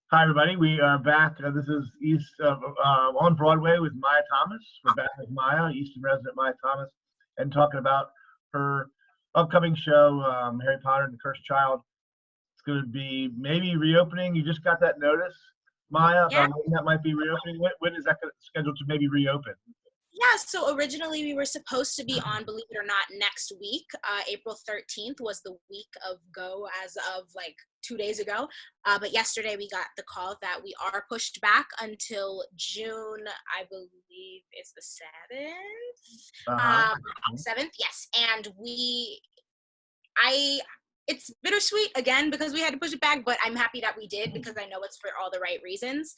Hi, everybody. We are back. This is East on Broadway with Maya Thomas. We're back with Maya, Easton resident Maya Thomas, and talking about her upcoming show, Harry Potter and the Cursed Child. It's going to be maybe reopening. You just got that notice, Maya, Yeah, about when that might be reopening. When is that scheduled to maybe reopen? yeah. So originally we were supposed to be on, believe it or not, next week. April 13th was the week of go as of like 2 days ago. But yesterday we got the call that we are pushed back until June, I believe it's the 7th. Uh-huh. 7th, yes. And I it's bittersweet again because we had to push it back, but I'm happy that we did because I know it's for all the right reasons.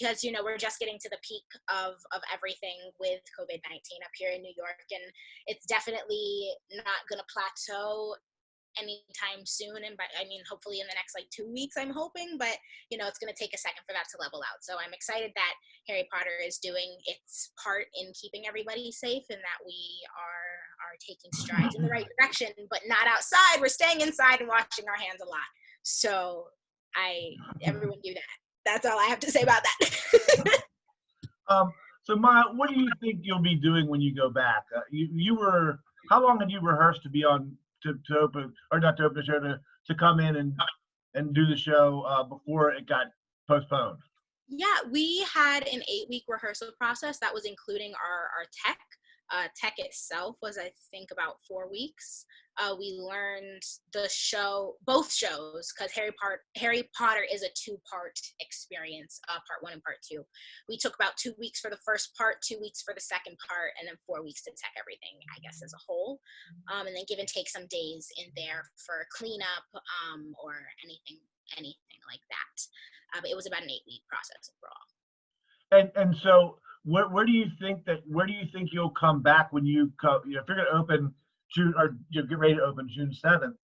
Because we're just getting to the peak of everything with COVID-19 up here in New York, and it's definitely not going to plateau anytime soon. And hopefully in the next like 2 weeks, I'm hoping, but it's going to take a second for that to level out. So I'm excited that Harry Potter is doing its part in keeping everybody safe, and that we are taking strides in the right direction, but not outside. We're staying inside and washing our hands a lot. So everyone do that. That's all I have to say about that. So Maya, what do you think you'll be doing when you go back? How long had you rehearsed to be on to open, or not to open the show, to come in and do the show before it got postponed? Yeah, we had an 8-week rehearsal process that was including our tech. Tech itself was, I think, about 4 weeks. We learned both shows, because Harry Potter is a 2-part experience, part 1 and part 2. We took about 2 weeks for the first part, 2 weeks for the second part, and then 4 weeks to tech everything, I guess, as a whole. And then give and take some days in there for cleanup, or anything like that. But it was about an 8-week process overall. And so where do you think you'll come back when you go, if you're going to open June, or you get ready to open June 7th?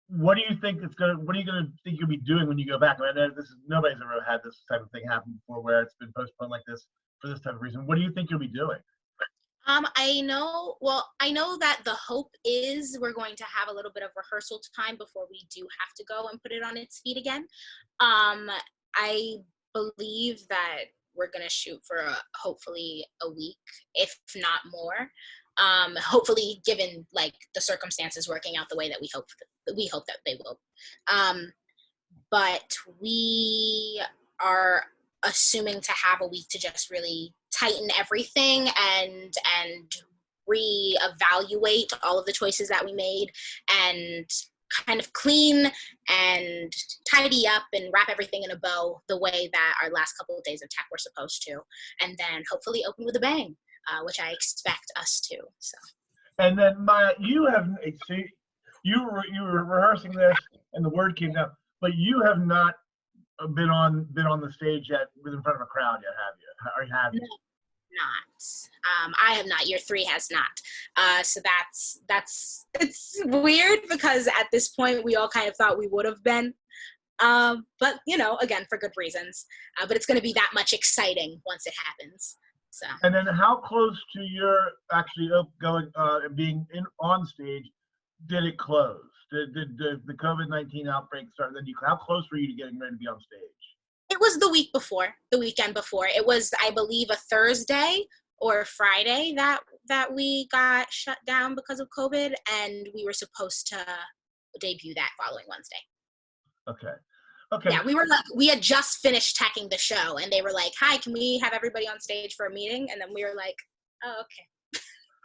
What are you going to think you'll be doing when you go back? I know nobody's ever had this type of thing happen before, where it's been postponed like this for this type of reason. What do you think you'll be doing? I know that the hope is we're going to have a little bit of rehearsal time before we do have to go and put it on its feet again. I believe that we're going to shoot for hopefully a week, if not more. Hopefully, given like the circumstances working out the way that we hope that they will. But we are assuming to have a week to just really tighten everything and reevaluate all of the choices that we made, and kind of clean and tidy up and wrap everything in a bow the way that our last couple of days of tech were supposed to, and then hopefully open with a bang, which I expect us to. So. And then Maya, you were rehearsing this, and the word came down, but you have not been on the stage yet, in front of a crowd yet, have you? Or have you? No, not. I have not. Year 3 has not. So it's weird, because at this point we all kind of thought we would have been. But again, for good reasons. But it's going to be that much exciting once it happens. So. And then, how close to your actually going being on stage did it close? Did the COVID-19 outbreak start? Then how close were you to getting ready to be on stage? It was the weekend before. It was, I believe, a Thursday or Friday that we got shut down because of COVID, and we were supposed to debut that following Wednesday. Okay. Yeah, we had just finished teching the show, and they were like, "Hi, can we have everybody on stage for a meeting?" And then we were like, "Oh, okay."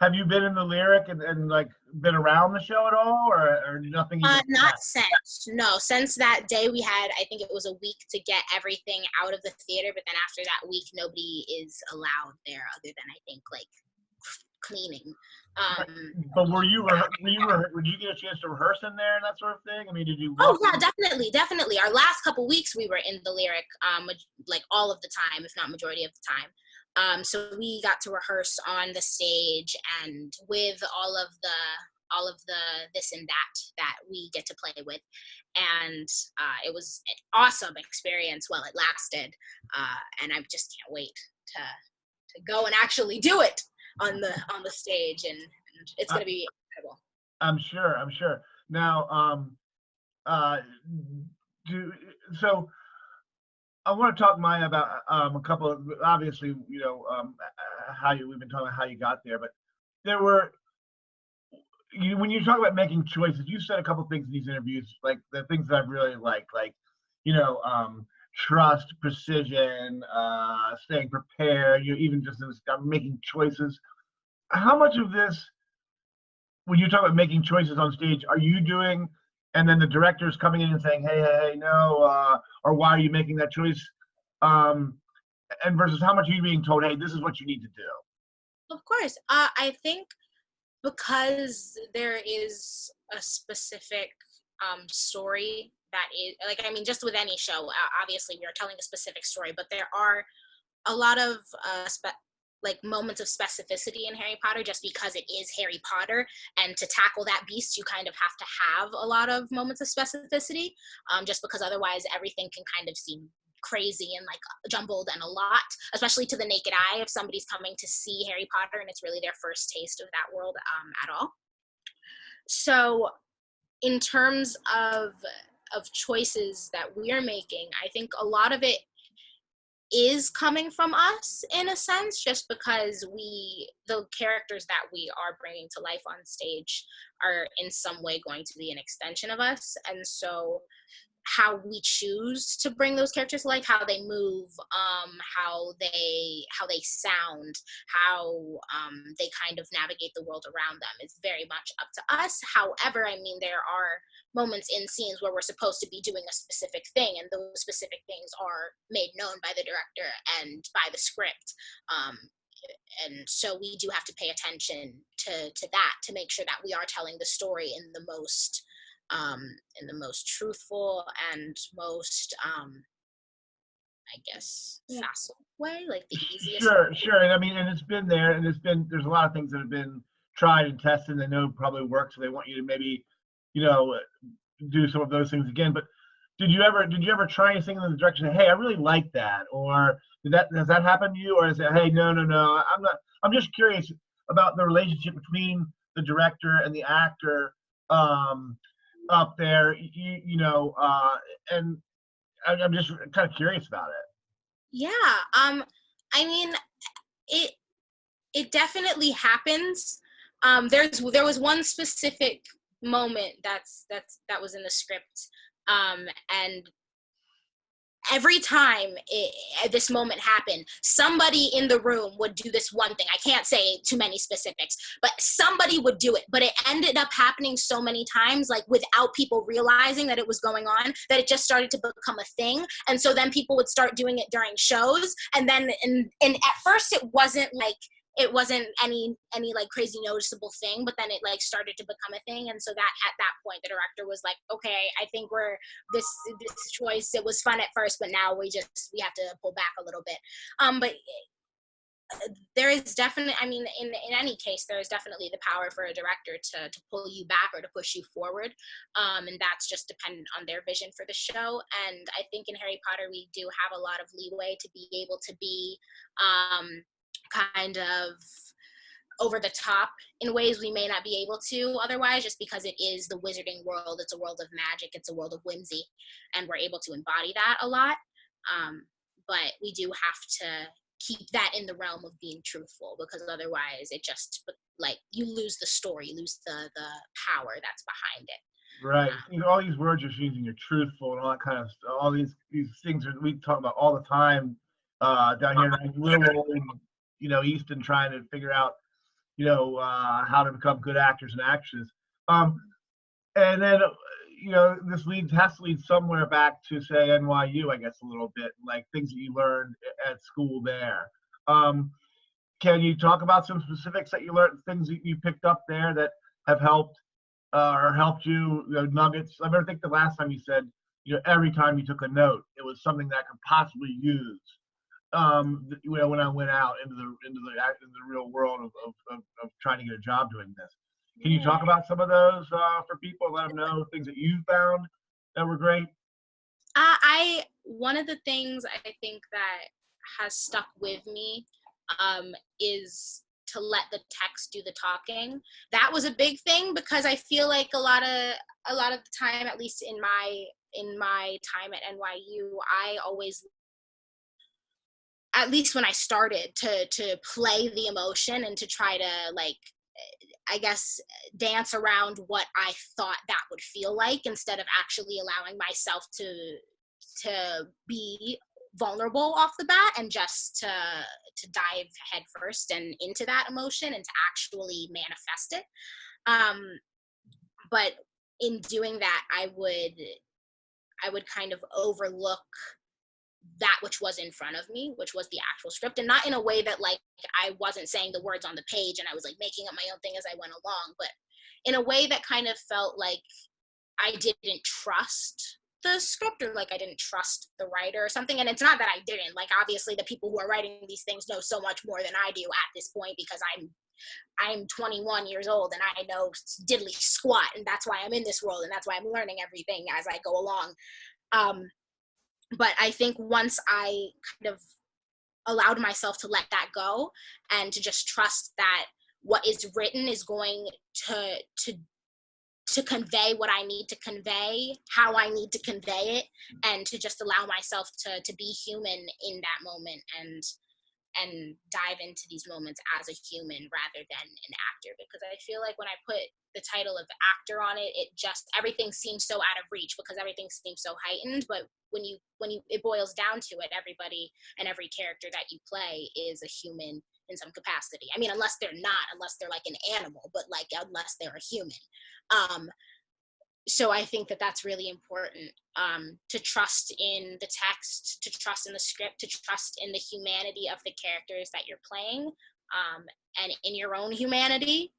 Have you been in the lyric and like been around the show at all, or nothing? Not since. No, since that day we had, I think it was a week to get everything out of the theater, but then after that week, nobody is allowed there other than, I think, like cleaning. But did you get a chance to rehearse in there and that sort of thing? I mean, did you? Oh yeah, definitely. Our last couple weeks we were in the lyric, like all of the time, if not majority of the time. So we got to rehearse on the stage, and with all of the this and that we get to play with, and it was an awesome experience while it lasted, and I just can't wait to go and actually do it on the stage, and it's going to be incredible. I'm sure. Now, So I want to talk, Maya, about a couple of, obviously, we've been talking about how you got there, but there were, when you talk about making choices, you said a couple things in these interviews, like the things that I really like, you know, trust, precision, staying prepared, even just in this, making choices. How much of this, when you talk about making choices on stage, are you doing, and then the director's coming in and saying, hey, no, or why are you making that choice? Um, and versus how much are you being told, hey, this is what you need to do? Of course. I think because there is a specific story that is, like, I mean, just with any show, obviously we are telling a specific story, but there are a lot of like moments of specificity in Harry Potter just because it is Harry Potter, and to tackle that beast you kind of have to have a lot of moments of specificity, just because otherwise everything can kind of seem crazy and like jumbled and a lot, especially to the naked eye if somebody's coming to see Harry Potter and it's really their first taste of that world at all. So in terms of choices that we're making, I think a lot of it is coming from us in a sense, just because the characters that we are bringing to life on stage are in some way going to be an extension of us. And so how we choose to bring those characters to life, how they move, how they sound, how they kind of navigate the world around them is very much up to us. However, I mean, there are moments in scenes where we're supposed to be doing a specific thing, and those specific things are made known by the director and by the script. And so we do have to pay attention to that to make sure that we are telling the story in the most truthful and most I guess facile way, like the easiest Sure. And I mean, and it's been there, and there's a lot of things that have been tried and tested and they know probably work, so they want you to maybe, you know, do some of those things again. But did you ever try anything in the direction of, hey, I really like that? Or does that happen to you? Or is it, hey, no, I'm just curious about the relationship between the director and the actor, up there, and I'm just kind of curious about it. Yeah. I mean, it it definitely happens. There was one specific moment that was in the script, and every time this moment happened, somebody in the room would do this one thing. I can't say too many specifics, but somebody would do it. But it ended up happening so many times, like without people realizing that it was going on, that it just started to become a thing. And so then people would start doing it during shows. And then, and at first it wasn't any like crazy noticeable thing, but then it like started to become a thing. And so that at that point the director was like, okay, I think we're this choice, it was fun at first, but now we have to pull back a little bit. But there is definitely, I mean, in any case, there is definitely the power for a director to pull you back or to push you forward, and that's just dependent on their vision for the show. And I think in Harry Potter we do have a lot of leeway to be able to be kind of over the top in ways we may not be able to otherwise, just because it is the wizarding world. It's a world of magic, it's a world of whimsy, and we're able to embody that a lot. But we do have to keep that in the realm of being truthful, because otherwise it just, like, you lose the story, you lose the power that's behind it. Right. All these words you're using, you're truthful and all that kind of stuff. All these things that we talk about all the time, down here in little old, Easton, trying to figure out, how to become good actors and actresses. And then, this has to lead somewhere back to, say, NYU, I guess, a little bit, like things that you learned at school there. Can you talk about some specifics that you learned, things that you picked up there that have helped, or helped you, nuggets? I remember, think the last time you said, every time you took a note, it was something that I could possibly use, when I went out into the real world of trying to get a job doing this. Can you talk about some of those, for people? Let them know things that you found that were great. One of the things I think that has stuck with me is to let the text do the talking. That was a big thing, because I feel like a lot of the time, at least in my in my time at NYU, I always, at least when I started to play the emotion and to try to like, I guess, dance around what I thought that would feel like instead of actually allowing myself to be vulnerable off the bat and just to dive head first and into that emotion and to actually manifest it. But in doing that, I would kind of overlook that which was in front of me, which was the actual script, and not in a way that like I wasn't saying the words on the page and I was like making up my own thing as I went along, but in a way that kind of felt like I didn't trust the script, or like I didn't trust the writer or something. And it's not that I didn't, like obviously the people who are writing these things know so much more than I do at this point, because I'm 21 years old and I know diddly squat, and that's why I'm in this world and that's why I'm learning everything as I go along. But I think once I kind of allowed myself to let that go and to just trust that what is written is going to convey what I need to convey, how I need to convey it, and to just allow myself to be human in that moment and dive into these moments as a human rather than an actor. Because I feel like when I put the title of actor on it, it just, everything seems so out of reach because everything seems so heightened. But when you it boils down to it, everybody and every character that you play is a human in some capacity. I mean, unless they're like an animal, but like unless they're a human. So I think that that's really important, to trust in the text, to trust in the script, to trust in the humanity of the characters that you're playing, and in your own humanity,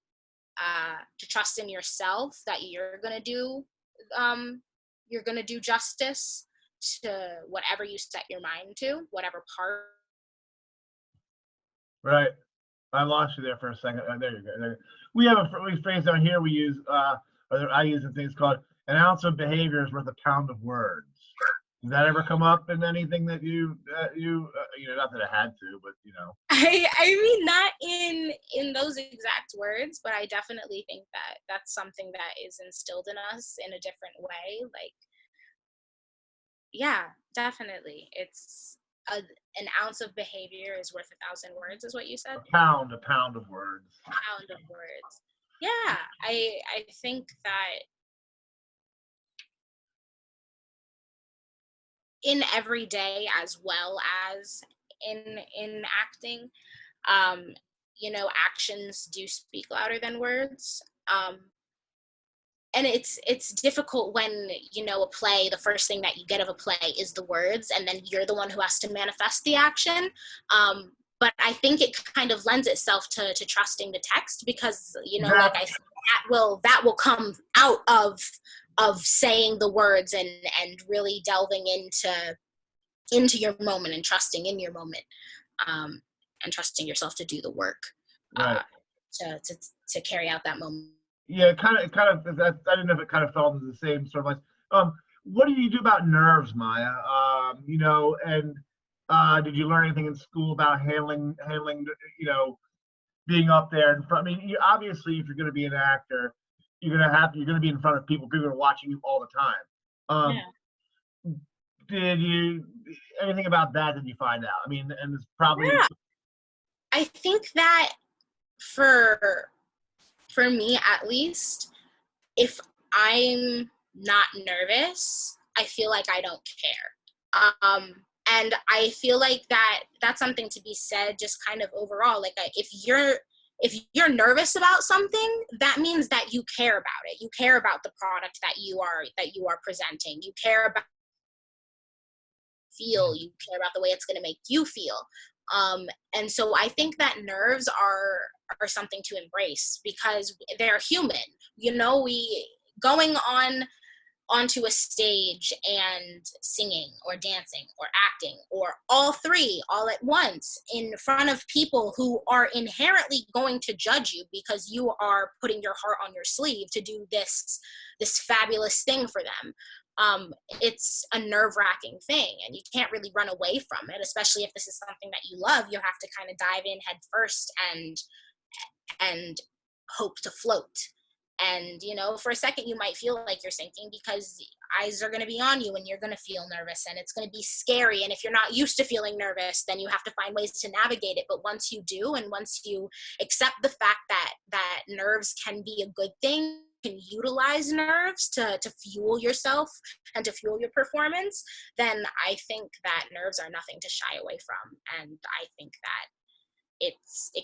to trust in yourself that you're gonna do justice to whatever you set your mind to, whatever part. Right. I lost you there for a second. There you go. There. We phrase down here we use, or I use a thing called an ounce of behavior is worth a pound of words. Does that ever come up in anything that you not that it had to, but you know? I mean, not in those exact words, but I definitely think that that's something that is instilled in us in a different way. Like, yeah, definitely. It's an ounce of behavior is worth 1,000 words, is what you said. A pound of words. Pound of words. Yeah, I think that in everyday as well as in acting, um, actions do speak louder than words. And it's difficult when a play, the first thing that you get of a play is the words, and then you're the one who has to manifest the action. But I think it kind of lends itself to trusting the text, because like I said, that will come out of saying the words and really delving into your moment and trusting in your moment, and trusting yourself to do the work, Right. to carry out that moment. Yeah, kind of. That, I didn't know if it kind of fell into the same sort of like. What do you do about nerves, Maya? And did you learn anything in school about handling, being up there in front? I mean, obviously, if you're going to be an actor, you're going to be in front of people. People are watching you all the time. Yeah. Did you anything about that? Did you find out? I mean, and it's probably. Yeah. I think that for me at least, if I'm not nervous, I feel like I don't care. And I feel like that's something to be said just kind of overall. Like, if you're nervous about something, that means that you care about it. You care about the product that you are presenting. You care about you care about the way it's going to make you feel. And so I think that nerves are something to embrace, because they're human. We going onto a stage and singing or dancing or acting, or all three all at once in front of people who are inherently going to judge you, because you are putting your heart on your sleeve to do this fabulous thing for them. It's a nerve-wracking thing, and you can't really run away from it, especially if this is something that you love. You have to kind of dive in head first and hope to float. And, you know, for a second you might feel like you're sinking because eyes are going to be on you and you're going to feel nervous and it's going to be scary. And if you're not used to feeling nervous, then you have to find ways to navigate it. But once you do, and once you accept the fact that nerves can be a good thing, can utilize nerves to fuel yourself and to fuel your performance, then I think that nerves are nothing to shy away from. And I think that it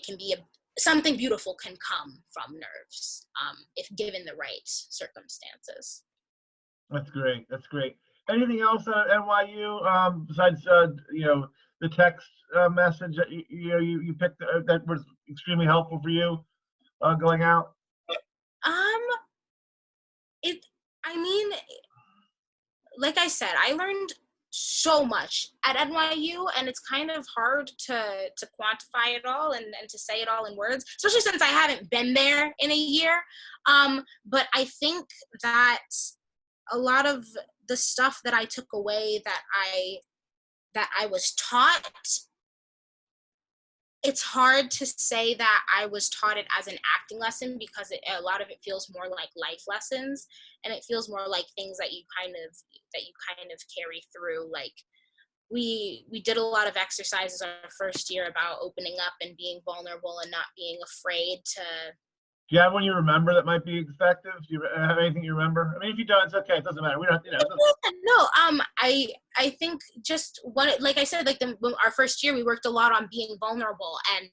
can be something beautiful can come from nerves if given the right circumstances. That's great. That's great. Anything else at NYU besides you know, the text message that you picked that was extremely helpful for you going out? I mean, like I said, I learned so much at NYU, and it's kind of hard to quantify it all and to say it all in words, especially since I haven't been there in a year. But I think that a lot of the stuff that I took away that I was taught, it's hard to say that I was taught it as an acting lesson because a lot of it feels more like life lessons, and it feels more like things that you kind of carry through. Like we did a lot of exercises our first year about opening up and being vulnerable and not being afraid to. Do you have one you remember that might be effective? Do you have anything you remember? I mean, if you don't, it's okay. It doesn't matter. We don't, you know. No, I think just like I said, like our first year, we worked a lot on being vulnerable and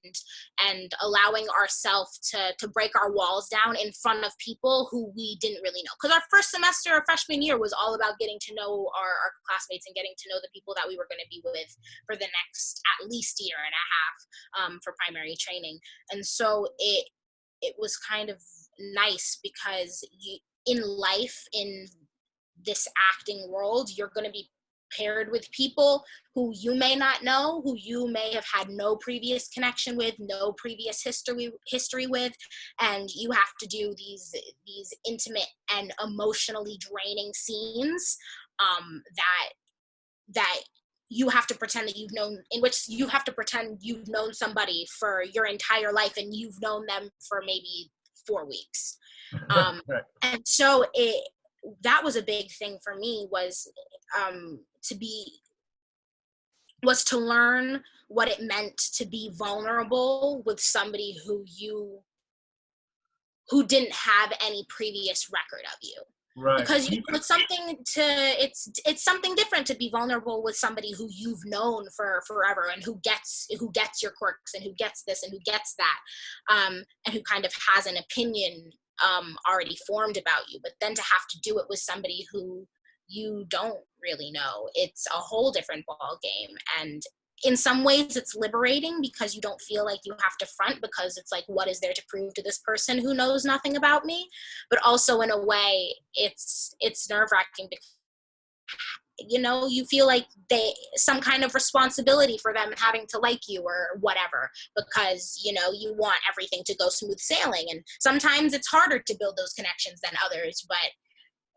allowing ourselves to break our walls down in front of people who we didn't really know. Because our first semester, our freshman year, was all about getting to know our classmates and getting to know the people that we were going to be with for the next at least year and a half for primary training. And so it was kind of nice because in life, in this acting world, you're going to be paired with people who you may not know, who you may have had no previous connection with, no previous history with, and you have to do these intimate and emotionally draining scenes that you have to pretend that in which you have to pretend you've known somebody for your entire life and you've known them for maybe 4 weeks. And so that was a big thing for me, was to learn what it meant to be vulnerable with somebody who didn't have any previous record of you. Right. Because it's something different to be vulnerable with somebody who you've known for forever and who gets your quirks and who gets this and who gets that, and who kind of has an opinion already formed about you. But then to have to do it with somebody who you don't really know, it's a whole different ball game. And in some ways it's liberating because you don't feel like you have to front, because it's like, what is there to prove to this person who knows nothing about me? But also in a way it's nerve-wracking because, you know, you feel like some kind of responsibility for them having to like you or whatever, because, you know, you want everything to go smooth sailing. And sometimes it's harder to build those connections than others, but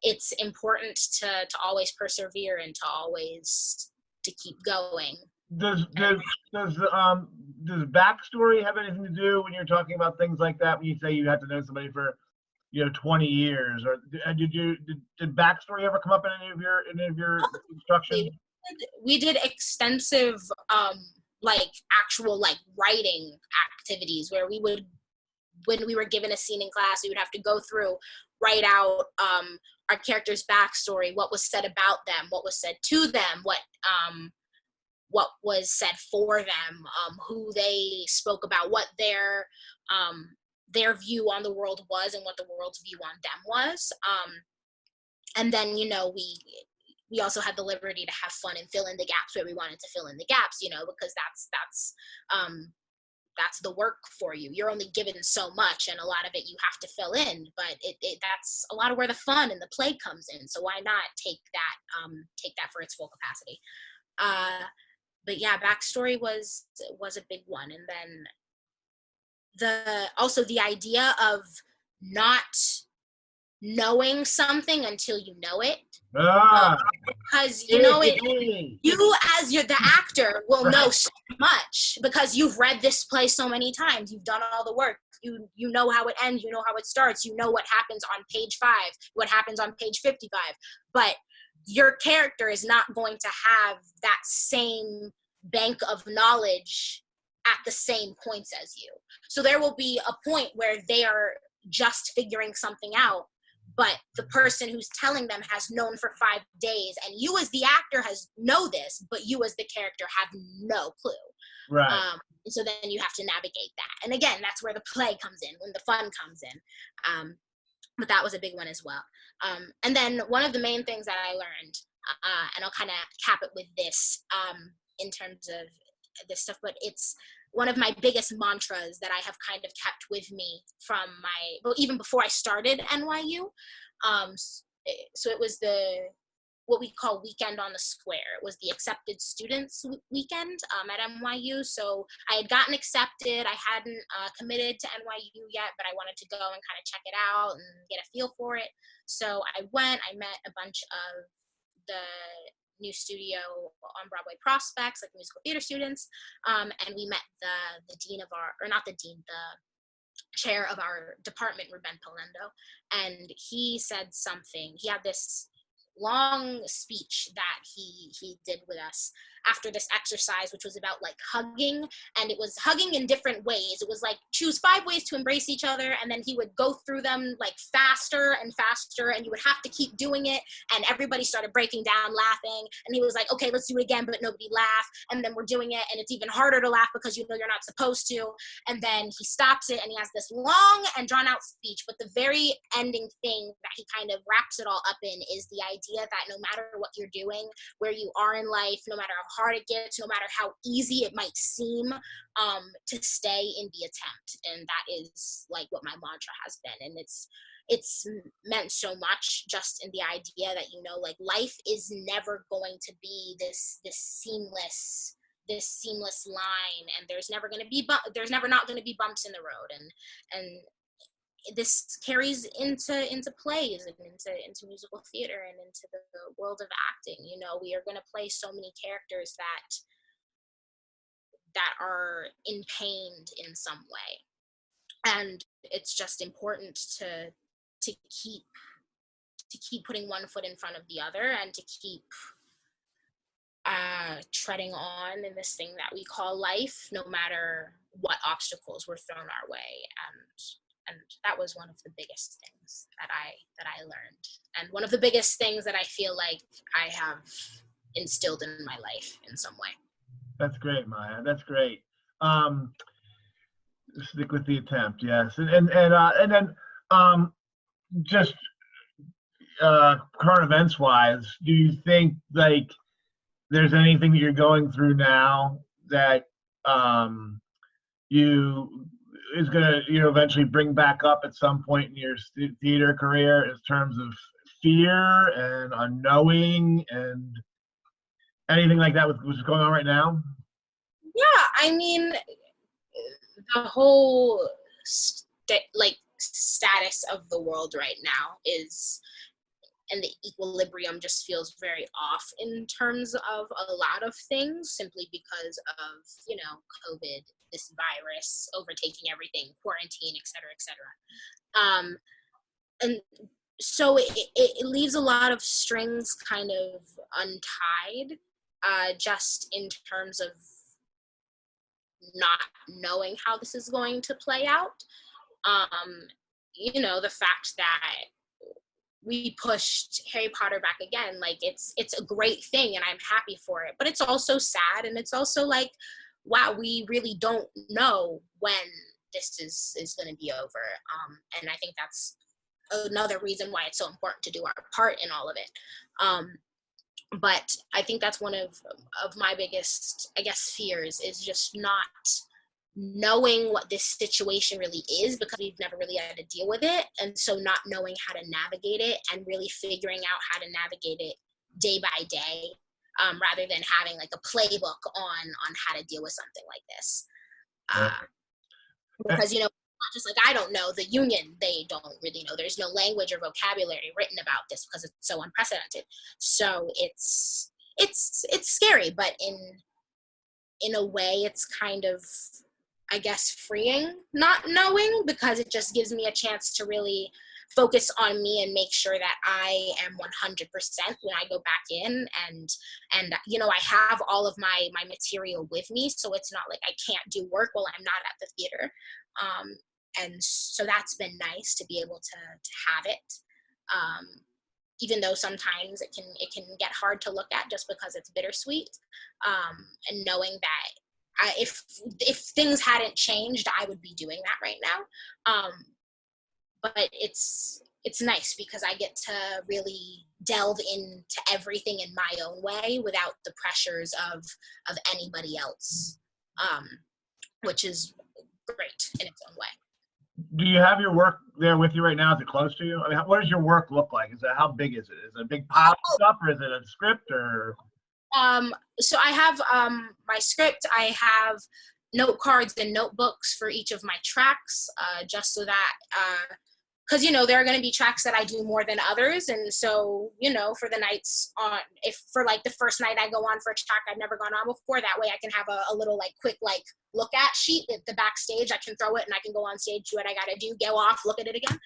it's important to always persevere and to always to keep going. Does backstory have anything to do when you're talking about things like that? When you say you had to know somebody for, 20 years, or did backstory ever come up in any of your instruction? We did extensive actual writing activities where when we were given a scene in class, we would have to go through, write out our character's backstory, what was said about them, what was said to them, what was said for them, who they spoke about, what their view on the world was and what the world's view on them was. And then, you know, we also had the liberty to have fun and fill in the gaps where we wanted to fill in the gaps, you know, because that's the work for you. You're only given so much, and a lot of it you have to fill in, but that's a lot of where the fun and the play comes in. So why not take that for its full capacity? But yeah, backstory was a big one. And then the idea of not knowing something until you know it. Because you know it, you as the actor will know so much because you've read this play so many times, you've done all the work. you know how it ends, you know how it starts, you know what happens on page 5, what happens on page 55, but your character is not going to have that same bank of knowledge at the same points as you. So there will be a point where they are just figuring something out, but the person who's telling them has known for 5 days, and you as the actor know this, but you as the character have no clue. Right. And so then you have to navigate that. And again, that's where the play comes in, when the fun comes in. But that was a big one as well. And then one of the main things that I learned, and I'll kind of cap it with this in terms of this stuff, but it's one of my biggest mantras that I have kind of kept with me from even before I started NYU. So it was what we call Weekend on the Square. It was the accepted students weekend at NYU. So I had gotten accepted. I hadn't committed to NYU yet, but I wanted to go and kind of check it out and get a feel for it. So I went, I met a bunch of the new studio on Broadway prospects, like musical theater students. And we met the dean of the chair of our department, Ruben Polendo. And he said something, he had this long speech that he did with us after this exercise, which was about like hugging, and it was hugging in different ways. It was like choose 5 ways to embrace each other, and then he would go through them like faster and faster, and you would have to keep doing it, and everybody started breaking down laughing, and he was like, okay, let's do it again, but nobody laughed, and then we're doing it, and it's even harder to laugh because you know you're not supposed to, and then he stops it, and he has this long and drawn out speech, but the very ending thing that he kind of wraps it all up in is the idea that no matter what you're doing, where you are in life, no matter how hard it gets, no matter how easy it might seem, to stay in the attempt. And that is like what my mantra has been. And it's meant so much just in the idea that, you know, like life is never going to be this seamless line, and there's never not going to be bumps in the road, and this carries into plays and into musical theater and into the world of acting. You know, we are going to play so many characters that are in pain in some way, and it's just important to keep putting one foot in front of the other, and to keep treading on in this thing that we call life, no matter what obstacles were thrown our way. And that was one of the biggest things that I learned, and one of the biggest things that I feel like I have instilled in my life in some way. That's great, Maya. That's great. Stick with the attempt, yes. And then just current events wise, do you think like there's anything that you're going through now that is going to eventually bring back up at some point in your theater career in terms of fear and unknowing and anything like that with what's going on right now? Yeah, I mean, the whole status of the world right now and the equilibrium just feels very off in terms of a lot of things, simply because of, you know, COVID, this virus overtaking everything, quarantine, et cetera. And so it leaves a lot of strings kind of untied, just in terms of not knowing how this is going to play out. You know, the fact that we pushed Harry Potter back again, like it's a great thing and I'm happy for it, but it's also sad, and it's also like, wow, we really don't know when this is going to be over. And I think that's another reason why it's so important to do our part in all of it. But I think that's one of my biggest, I guess, fears, is just not knowing what this situation really is, because we've never really had to deal with it, and so not knowing how to navigate it and really figuring out how to navigate it day by day, rather than having like a playbook on how to deal with something like this. Because, you know, not just like I don't know, the union, they don't really know. There's no language or vocabulary written about this because it's so unprecedented. So it's scary, but in a way it's kind of I guess, freeing not knowing, because it just gives me a chance to really focus on me and make sure that I am 100% when I go back in, and you know, I have all of my material with me, so it's not like I can't do work while I'm not at the theater. And so that's been nice to be able to have it. Even though sometimes it can get hard to look at just because it's bittersweet, and knowing that if things hadn't changed, I would be doing that right now. But it's nice because I get to really delve into everything in my own way without the pressures of anybody else, which is great in its own way. Do you have your work there with you right now? Is it close to you? I mean, what does your work look like? How big is it? Is it a big pile of stuff, or is it a script, or? So I have my script. I have note cards and notebooks for each of my tracks, just so that, because, you know, there are going to be tracks that I do more than others. And so, you know, for the nights on, if for like the first night I go on for a track I've never gone on before, that way I can have a little like quick like look at sheet at the backstage. I can throw it and I can go on stage, do what I got to do, go off, look at it again.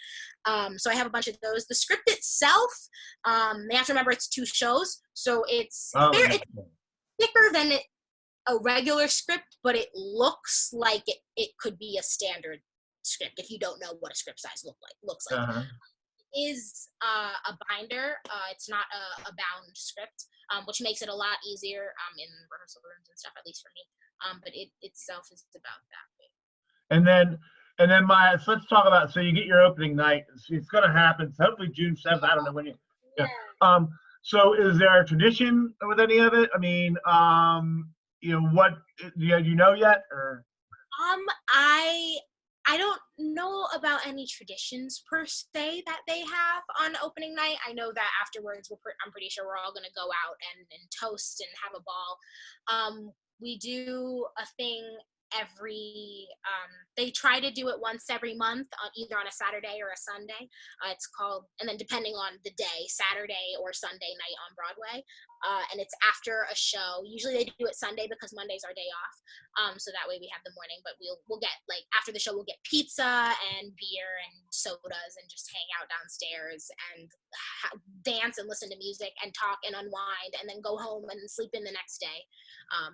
So I have a bunch of those. The script itself, you have to remember it's 2 shows. So it's thicker than a regular script, but it looks like it could be a standard script if you don't know what a script size looks like. Uh-huh. It is a binder. It's not a bound script, which makes it a lot easier in rehearsal rooms and stuff, at least for me. But it itself is about that big. And then so let's talk about, so you get your opening night. It's going to happen. So hopefully June 7th. I don't know when you. Yeah. So is there a tradition with any of it? I mean, you know, what do you know yet, or? I don't know about any traditions per se that they have on opening night. I know that afterwards, I'm pretty sure we're all going to go out and toast and have a ball. We do a thing they try to do it once every month, either on a Saturday or a Sunday. It's called, and then depending on the day, Saturday or Sunday night on Broadway. And it's after a show. Usually they do it Sunday because Monday's our day off. So that way we have the morning, but we'll get, like, after the show, we'll get pizza and beer and sodas and just hang out downstairs and dance and listen to music and talk and unwind and then go home and sleep in the next day.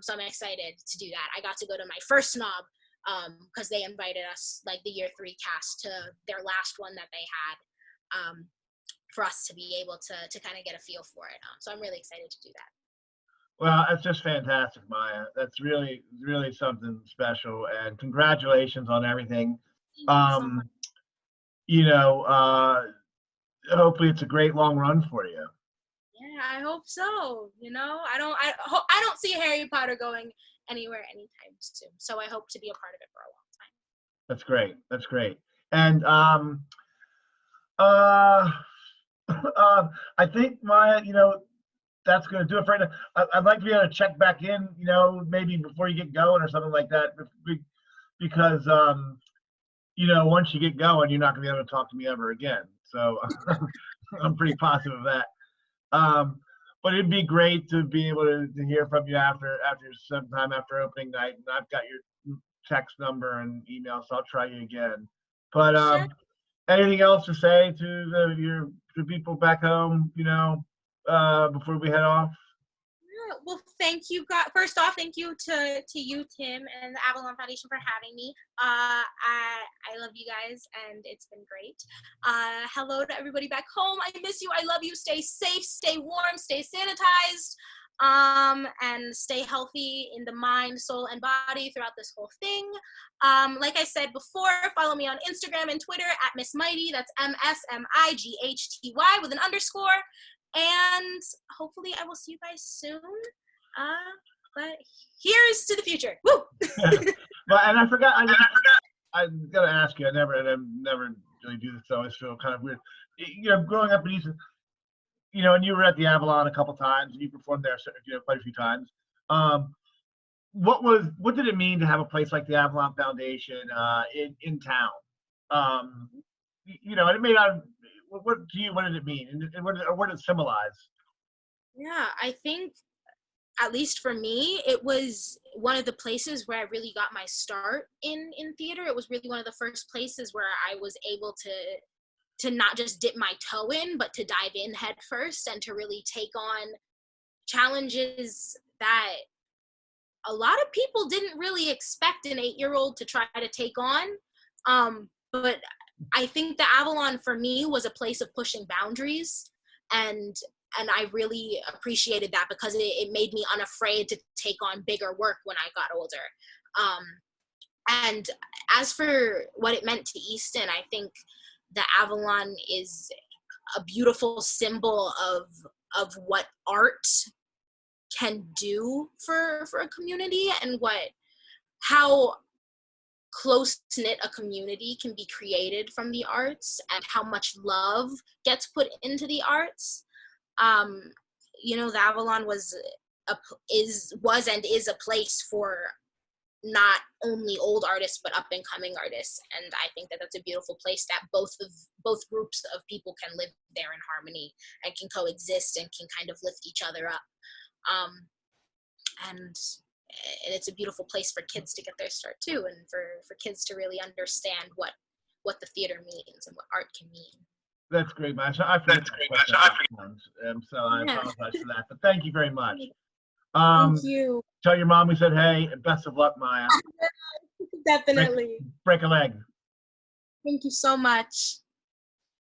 So I'm excited to do that. I got to go to my first Snob because they invited us, like the year 3 cast, to their last one that they had, for us to be able to kind of get a feel for it. So I'm really excited to do that. Well, that's just fantastic, Maya. That's really, really something special, and congratulations on everything. You know, hopefully it's a great long run for you. Yeah, I hope so. You know, I don't see Harry Potter going anywhere anytime soon. So I hope to be a part of it for a long time. That's great. That's great. And I think, Maya, you know, that's going to do it for right now. I'd like to be able to check back in, you know, maybe before you get going or something like that, because you know, once you get going, you're not going to be able to talk to me ever again. So I'm pretty positive of that. But it'd be great to be able to hear from you after sometime after opening night. And I've got your text number and email, so I'll try you again. But Sure. Anything else to say to your people back home, you know, before we head off? Yeah, well, thank you, God. First off, thank you to you, Tim, and the Avalon Foundation for having me. I love you guys, and it's been great. Hello to everybody back home. I miss you. I love you. Stay safe, stay warm, stay sanitized, and stay healthy in the mind, soul, and body throughout this whole thing. Like I said before, follow me on Instagram and Twitter at Miss Mighty. That's MSMIGHTY with an underscore. And hopefully I will see you guys soon. But here's to the future. Woo! Well, and I forgot. I gotta ask you. I never really do this, so I always feel kind of weird. You know, growing up in East, you know, and you were at the Avalon a couple times, and you performed there, you know, quite a few times. What did it mean to have a place like the Avalon Foundation in town? You know, and it may not. What did it mean, and what did it symbolize? Yeah, I think at least for me, it was one of the places where I really got my start in theater. It was really one of the first places where I was able to not just dip my toe in, but to dive in head first and to really take on challenges that a lot of people didn't really expect an 8-year-old to try to take on. But I think the Avalon for me was a place of pushing boundaries, and I really appreciated that because it made me unafraid to take on bigger work when I got older. And as for what it meant to Easton, I think the Avalon is a beautiful symbol of what art can do for a community, and how close-knit a community can be created from the arts, and how much love gets put into the arts. The Avalon was and is a place for not only old artists but up and coming artists, and I think that that's a beautiful place that both groups of people can live there in harmony and can coexist and can kind of lift each other up. And it's a beautiful place for kids to get their start too, and for kids to really understand what the theater means and what art can mean. That's great, Masha. I forget. So I apologize for that. But thank you very much. Thank you. Tell your mom we said hey, and best of luck, Maya. Definitely. Break a leg. Thank you so much.